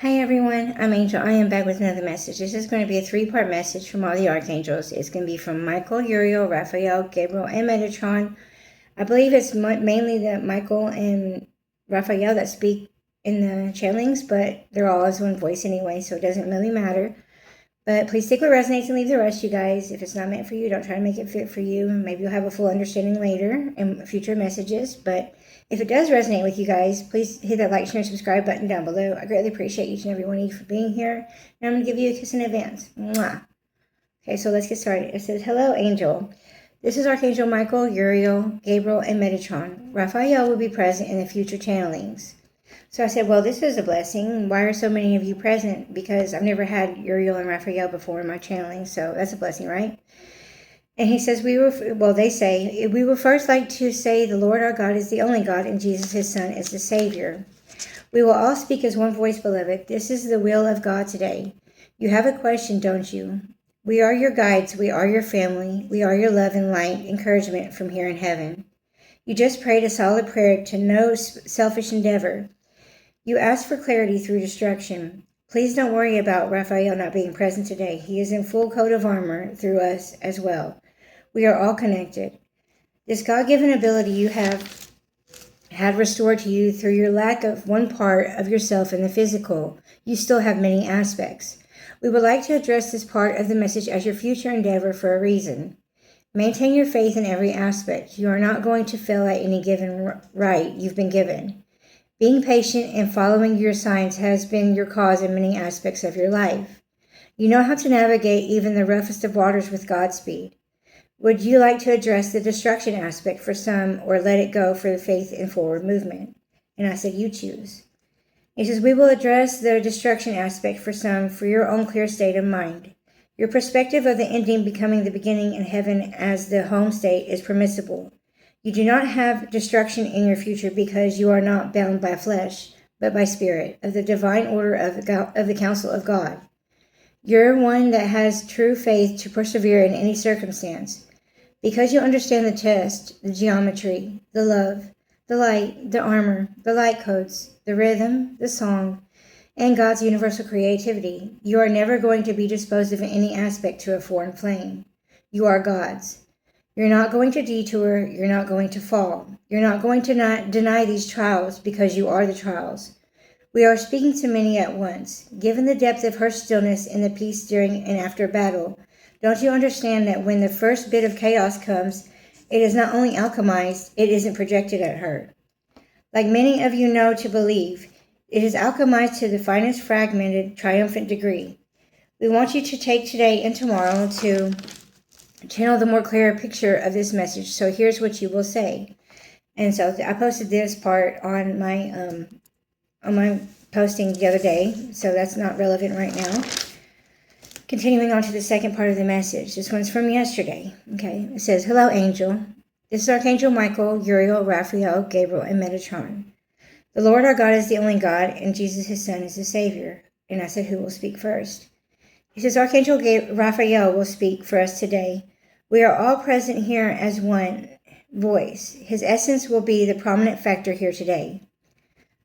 Hi everyone, I'm Angel. I am back with another message. This is going to be a three-part message from all the Archangels. It's going to be from Michael, Uriel, Raphael, Gabriel, and Metatron. I believe it's mainly the Michael and Raphael that speak in the channelings, but they're all as one voice anyway, so it doesn't really matter. But please take what resonates and leave the rest, you guys. If it's not meant for you, don't try to make it fit for you. Maybe you'll have a full understanding later in future messages. But if it does resonate with you guys, please hit that like, share, and subscribe button down below. I greatly appreciate each and every one of you for being here. And I'm going to give you a kiss in advance. Mwah. Okay, so let's get started. It says, hello, Angel. This is Archangel Michael, Uriel, Gabriel, and Metatron. Raphael will be present in the future channelings. So I said, well, this is a blessing. Why are so many of you present? Because I've never had Uriel and Raphael before in my channeling, so that's a blessing, right? And he says, they say, we would first like to say the Lord our God is the only God, and Jesus, his Son, is the Savior. We will all speak as one voice, beloved. This is the will of God today. You have a question, don't you? We are your guides. We are your family. We are your love and light, encouragement from here in heaven. You just prayed a solid prayer to no selfish endeavor. You asked for clarity through destruction. Please don't worry about Raphael not being present today. He is in full coat of armor through us as well. We are all connected. This God-given ability you have had restored to you through your lack of one part of yourself in the physical. You still have many aspects. We would like to address this part of the message as your future endeavor for a reason. Maintain your faith in every aspect. You are not going to fail at any given right you've been given. Being patient and following your signs has been your cause in many aspects of your life. You know how to navigate even the roughest of waters with Godspeed. Would you like to address the destruction aspect for some or let it go for the faith and forward movement? And I said, you choose. He says, we will address the destruction aspect for some for your own clear state of mind. Your perspective of the ending becoming the beginning in heaven as the home state is permissible. You do not have destruction in your future because you are not bound by flesh, but by spirit, of the divine order of the counsel of God. You're one that has true faith to persevere in any circumstance. Because you understand the test, the geometry, the love, the light, the armor, the light codes, the rhythm, the song, and God's universal creativity, you are never going to be disposed of in any aspect to a foreign flame. You are God's. You're not going to detour. You're not going to fall. You're not going to not deny these trials because you are the trials. We are speaking to many at once. Given the depth of her stillness and the peace during and after battle, don't you understand that when the first bit of chaos comes, it is not only alchemized, it isn't projected at her. Like many of you know to believe, it is alchemized to the finest fragmented, triumphant degree. We want you to take today and tomorrow to channel the more clearer picture of this message. So here's what you will say. And so I posted this part on my posting the other day, so that's not relevant right now. Continuing on to the second part of the message. This one's from yesterday. Okay, it says, hello, Angel. This is Archangel Michael, Uriel, Raphael, Gabriel, and Metatron. The Lord our God is the only God, and Jesus, his Son, is the Savior. And I said, who will speak first? He says, Archangel Raphael will speak for us today. We are all present here as one voice. His essence will be the prominent factor here today.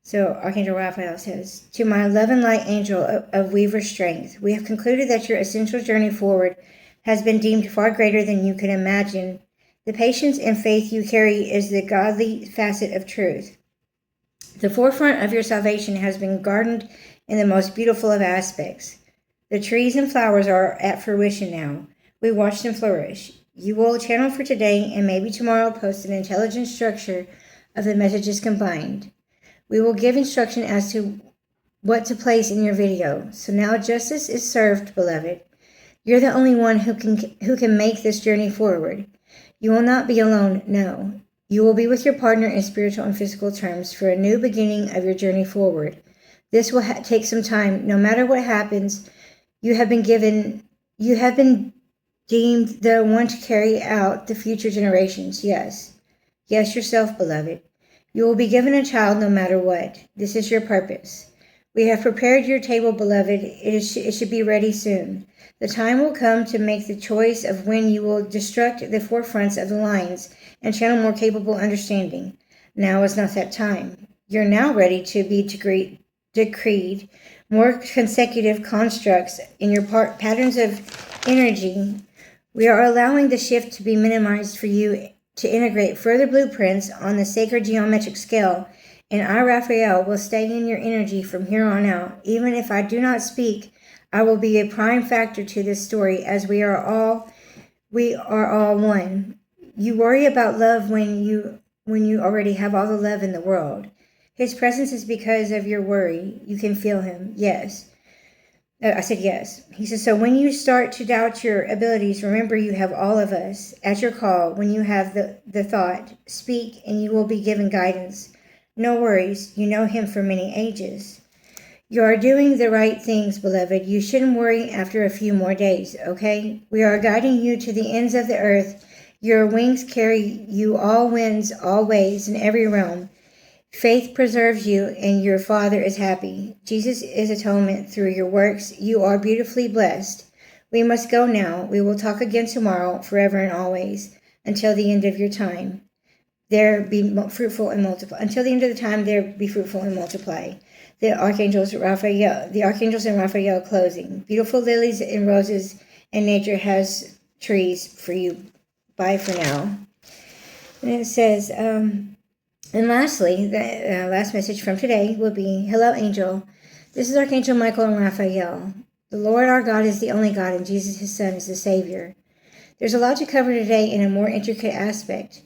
So Archangel Raphael says, to my love and light angel of Weaver strength, we have concluded that your essential journey forward has been deemed far greater than you could imagine. The patience and faith you carry is the godly facet of truth. The forefront of your salvation has been garnered in the most beautiful of aspects. The trees and flowers are at fruition now. We watch them flourish. You will channel for today and maybe tomorrow post an intelligent structure of the messages combined. We will give instruction as to what to place in your video. So now justice is served, beloved. You're the only one who can make this journey forward. You will not be alone, no. You will be with your partner in spiritual and physical terms for a new beginning of your journey forward. This will take some time. No matter what happens, you have been deemed the one to carry out the future generations. Yes, yourself, beloved. You will be given a child no matter what. This is your purpose. We have prepared your table, beloved. It should be ready soon. The time will come to make the choice of when you will destruct the forefronts of the lines and channel more capable understanding. Now is not that time. You're now ready to decreed, more consecutive constructs in your patterns of energy. We are allowing the shift to be minimized for you to integrate further blueprints on the sacred geometric scale, and I, Raphael, will stay in your energy from here on out. Even if I do not speak, I will be a prime factor to this story, as we are all one. You worry about love when you already have all the love in the world. His presence is because of your worry. You can feel him. Yes. I said yes. He says, so when you start to doubt your abilities, remember you have all of us at your call. When you have the thought, speak and you will be given guidance. No worries. You know him for many ages. You are doing the right things, beloved. You shouldn't worry after a few more days, okay? We are guiding you to the ends of the earth. Your wings carry you all winds, all ways, in every realm. Faith preserves you, and your Father is happy. Jesus is atonement through your works. You are beautifully blessed. We must go now. We will talk again tomorrow, forever and always, until the end of your time. There be fruitful and multiply. Until the end of the time, there be fruitful and multiply. The Archangels and Raphael closing. Beautiful lilies and roses, and nature has trees for you. Bye for now. And it says, and lastly, the last message from today will be, hello, angel. This is Archangel Michael and Raphael. The Lord our God is the only God, and Jesus, his Son, is the Savior. There's a lot to cover today in a more intricate aspect.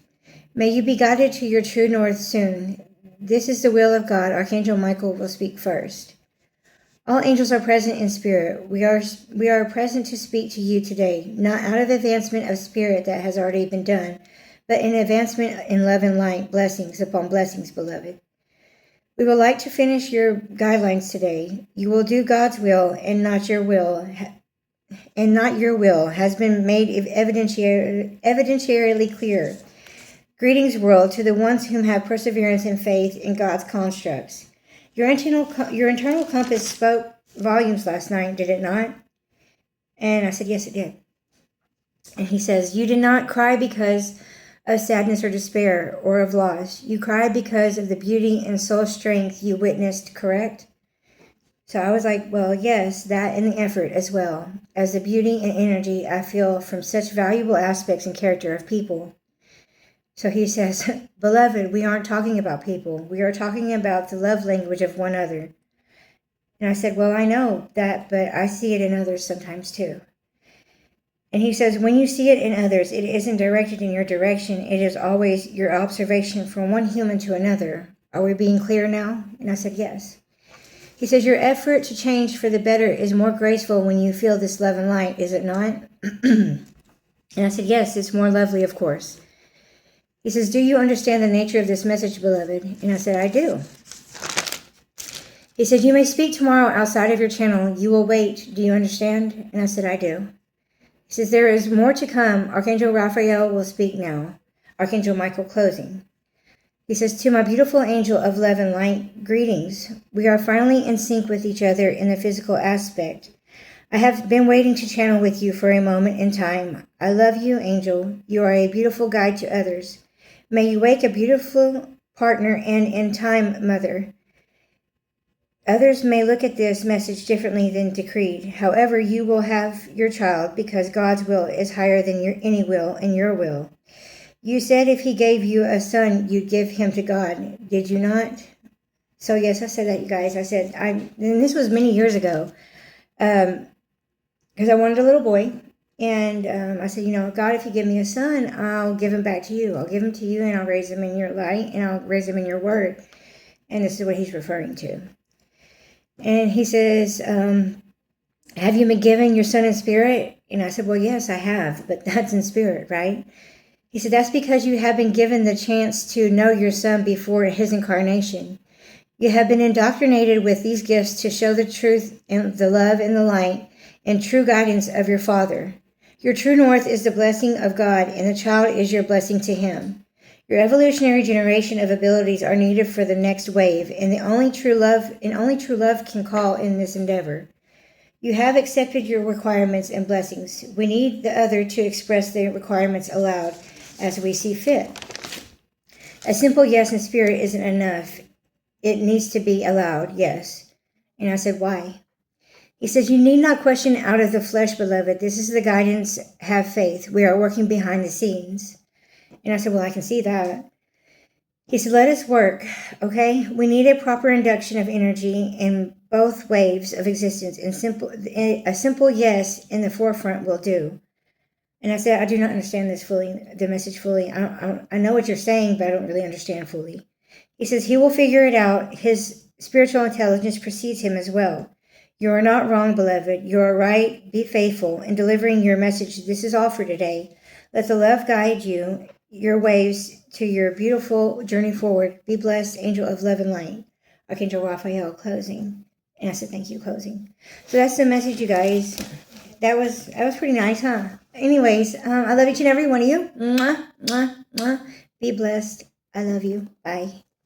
May you be guided to your true north soon. This is the will of God. Archangel Michael will speak first. All angels are present in spirit. We are present to speak to you today, not out of advancement of spirit that has already been done, but in advancement in love and light, blessings upon blessings, beloved. We would like to finish your guidelines today. You will do God's will and not your will, has been made evidentiarily clear. Greetings, world, to the ones whom have perseverance and faith in God's constructs. Your internal compass spoke volumes last night, did it not? And I said, yes, it did. And he says, you did not cry because of sadness or despair or of loss. You cried because of the beauty and soul strength you witnessed, correct? So I was like, well, yes, that and the effort as well as the beauty and energy I feel from such valuable aspects and character of people. So he says, beloved, we aren't talking about people. We are talking about the love language of one another. And I said, well, I know that, but I see it in others sometimes too. And he says, when you see it in others, it isn't directed in your direction. It is always your observation from one human to another. Are we being clear now? And I said, yes. He says, your effort to change for the better is more graceful when you feel this love and light, is it not? And I said, yes, it's more lovely, of course. He says, do you understand the nature of this message, beloved? And I said, I do. He said, you may speak tomorrow outside of your channel. You will wait. Do you understand? And I said, I do. He says, there is more to come. Archangel Raphael will speak now. Archangel Michael closing. He says, to my beautiful angel of love and light, greetings. We are finally in sync with each other in the physical aspect. I have been waiting to channel with you for a moment in time. I love you, angel. You are a beautiful guide to others. May you wake a beautiful partner and in time, mother. Others may look at this message differently than decreed. However, you will have your child because God's will is higher than any will and your will. You said if he gave you a son, you'd give him to God. Did you not? So yes, I said that, you guys. I said, and this was many years ago, because I wanted a little boy. And I said, God, if you give me a son, I'll give him back to you. I'll give him to you and I'll raise him in your light and I'll raise him in your word. And this is what he's referring to. And he says, have you been given your son in spirit? And I said, well, yes, I have, but that's in spirit, right? He said, that's because you have been given the chance to know your son before his incarnation. You have been indoctrinated with these gifts to show the truth and the love and the light and true guidance of your Father. Your true north is the blessing of God, and the child is your blessing to him. Your evolutionary generation of abilities are needed for the next wave, and only true love can call in this endeavor. You have accepted your requirements and blessings. We need the other to express the requirements aloud as we see fit. A simple yes in spirit isn't enough. It needs to be allowed, yes. And I said, why? He says, you need not question out of the flesh, beloved. This is the guidance. Have faith. We are working behind the scenes. And I said, well, I can see that. He said, let us work, okay? We need a proper induction of energy in both waves of existence, and a simple yes in the forefront will do. And I said, I do not understand this fully, the message fully. I know what you're saying, but I don't really understand fully. He says, he will figure it out. His spiritual intelligence precedes him as well. You are not wrong, beloved. You are right. Be faithful in delivering your message. This is all for today. Let the love guide you, your waves to your beautiful journey forward. Be blessed, angel of love and light. Archangel Raphael, closing. And I said, thank you, closing. So that's the message, you guys. That was pretty nice, huh? Anyways, I love each and every one of you. Mwah, mwah, mwah. Be blessed. I love you. Bye.